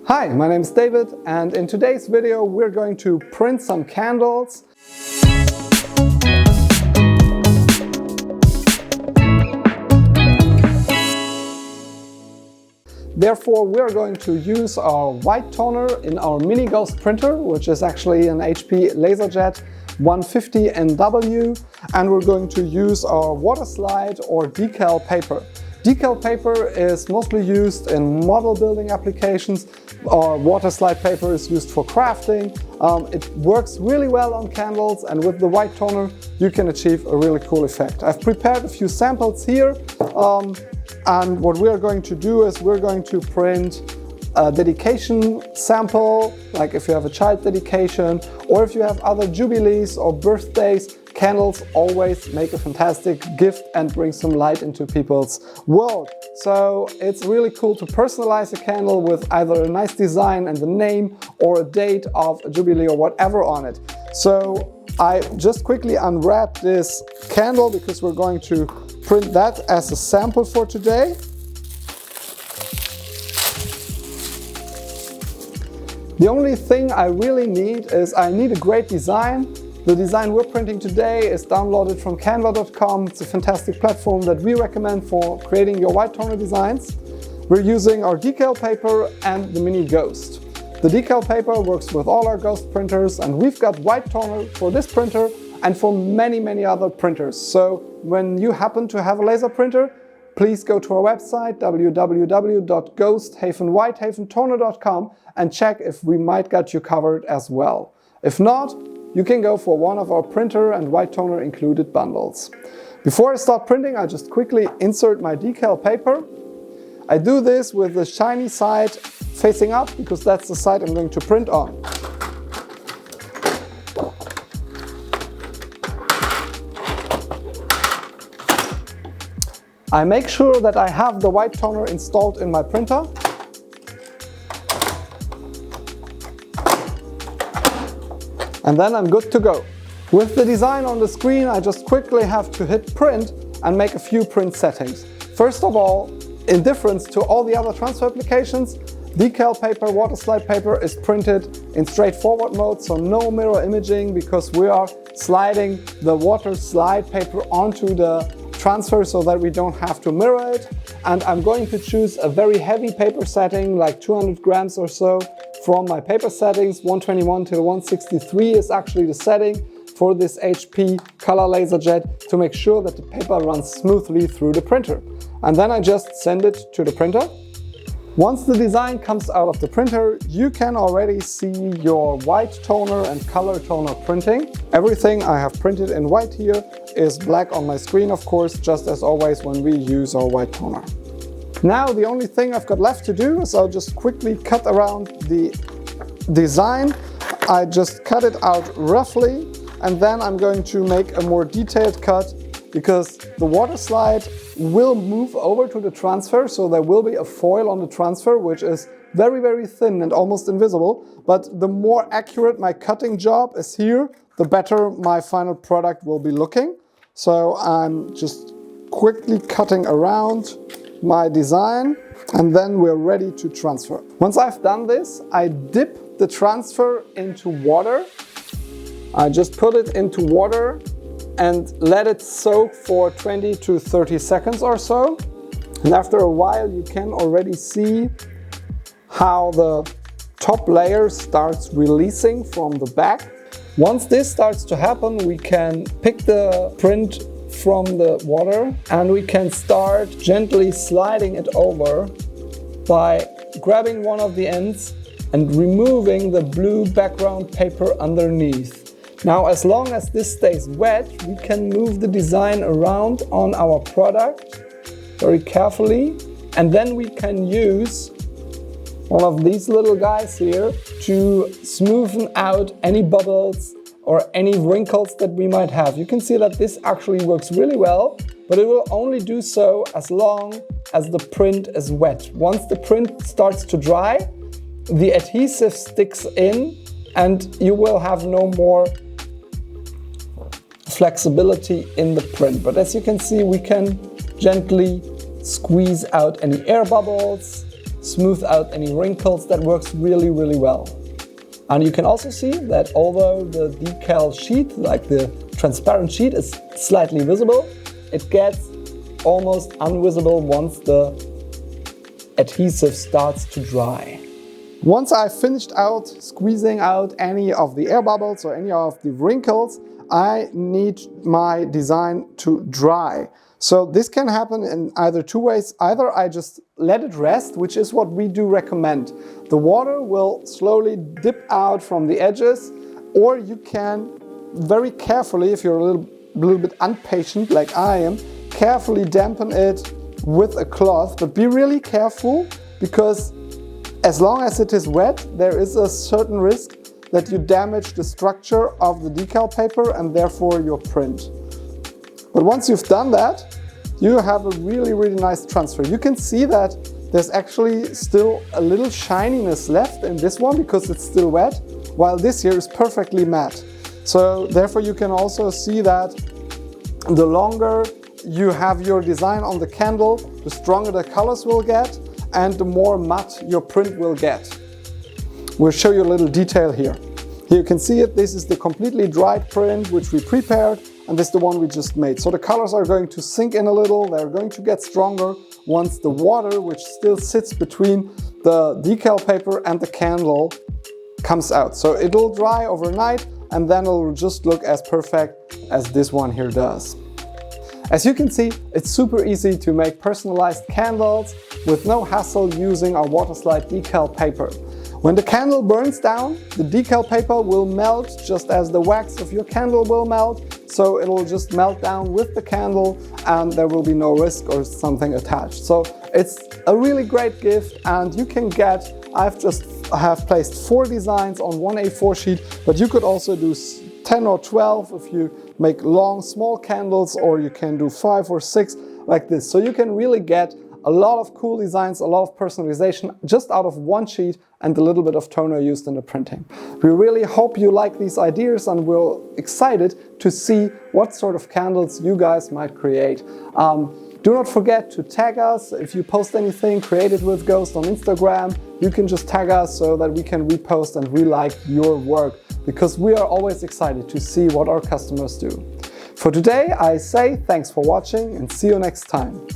Hi, my name is David, and in today's video we're going to print some candles. Therefore, we're going to use our white toner in our mini ghost printer, which is actually an HP LaserJet 150 NW, and we're going to use our water slide or decal paper. Decal paper is mostly used in model building applications, or water slide paper is used for crafting. It works really well on candles, and with the white toner you can achieve a really cool effect. I've prepared a few samples here, and what we're going to do is we're going to print a dedication sample, like if you have a child dedication or if you have other jubilees or birthdays. Candles always make a fantastic gift and bring some light into people's world. So it's really cool to personalize a candle with either a nice design and the name or a date of a jubilee or whatever on it. So I just quickly unwrapped this candle because we're going to print that as a sample for today. The only thing I really need is I need a great design. The design we're printing today is downloaded from canva.com. It's a fantastic platform that we recommend for creating your white toner designs. We're using our decal paper and the mini ghost. The decal paper works with all our ghost printers, and we've got white toner for this printer and for many other printers. So when you happen to have a laser printer, please go to our website www.ghost-white-toner.com and check if we might got you covered as well. If not, you can go for one of our printer and white toner included bundles. Before I start printing, I just quickly insert my decal paper. I do this with the shiny side facing up because that's the side I'm going to print on. I make sure that I have the white toner installed in my printer. And then I'm good to go. With the design on the screen, I just quickly have to hit print and make a few print settings. First of all, in difference to all the other transfer applications, decal paper, water slide paper is printed in straightforward mode, so no mirror imaging, because we are sliding the water slide paper onto the transfer so that we don't have to mirror it. And I'm going to choose a very heavy paper setting, like 200 grams or so. From my paper settings, 121 to 163 is actually the setting for this HP color LaserJet to make sure that the paper runs smoothly through the printer. And then I just send it to the printer. Once the design comes out of the printer, you can already see your white toner and color toner printing. Everything I have printed in white here is black on my screen, of course, just as always when we use our white toner. Now the only thing I've got left to do is I'll just quickly cut around the design. I just cut it out roughly, and then I'm going to make a more detailed cut because the water slide will move over to the transfer, so there will be a foil on the transfer which is very thin and almost invisible. But the more accurate my cutting job is here, the better my final product will be looking. So I'm just quickly cutting around my design, and then we're ready to transfer. Once I've done this, I dip the transfer into water. I just put it into water and let it soak for 20 to 30 seconds or so. And after a while you can already see how the top layer starts releasing from the back. Once this starts to happen, we can pick the print from the water and we can start gently sliding it over by grabbing one of the ends and removing the blue background paper underneath. Now, as long as this stays wet, we can move the design around on our product very carefully, and then we can use one of these little guys here to smoothen out any bubbles or any wrinkles that we might have. You can see that this actually works really well, but it will only do so as long as the print is wet. Once the print starts to dry, the adhesive sticks in and you will have no more flexibility in the print. But as you can see, we can gently squeeze out any air bubbles, smooth out any wrinkles. That works really, really well. And you can also see that although the decal sheet, like the transparent sheet, is slightly visible, it gets almost invisible once the adhesive starts to dry. Once I've finished out squeezing out any of the air bubbles or any of the wrinkles, I need my design to dry. So this can happen in either two ways. Either I just let it rest, which is what we do recommend. The water will slowly dip out from the edges, or you can very carefully, if you're a little bit impatient like I am, carefully dampen it with a cloth. But be really careful, because as long as it is wet, there is a certain risk that you damage the structure of the decal paper and therefore your print. But once you've done that, you have a really, really nice transfer. You can see that there's actually still a little shininess left in this one because it's still wet, while this here is perfectly matte. So therefore you can also see that the longer you have your design on the candle, the stronger the colors will get and the more matte your print will get. We'll show you a little detail here. Here you can see it. This is the completely dried print which we prepared, and this is the one we just made. So the colors are going to sink in a little, they're going to get stronger once the water, which still sits between the decal paper and the candle, comes out. So it'll dry overnight and then it'll just look as perfect as this one here does. As you can see, it's super easy to make personalized candles with no hassle using our water slide decal paper. When the candle burns down, the decal paper will melt just as the wax of your candle will melt, so it'll just melt down with the candle and there will be no risk or something attached. So it's a really great gift, and you can get, I have placed 4 designs on one A4 sheet, but you could also do 10 or 12 if you make long small candles, or you can do 5 or 6 like this. So you can really get a lot of cool designs, a lot of personalization just out of one sheet and a little bit of toner used in the printing. We really hope you like these ideas, and we're excited to see what sort of candles you guys might create. Do not forget to tag us. If you post anything created with Ghost on Instagram, you can just tag us so that we can repost and re-like your work, because we are always excited to see what our customers do. For today, I say thanks for watching and see you next time.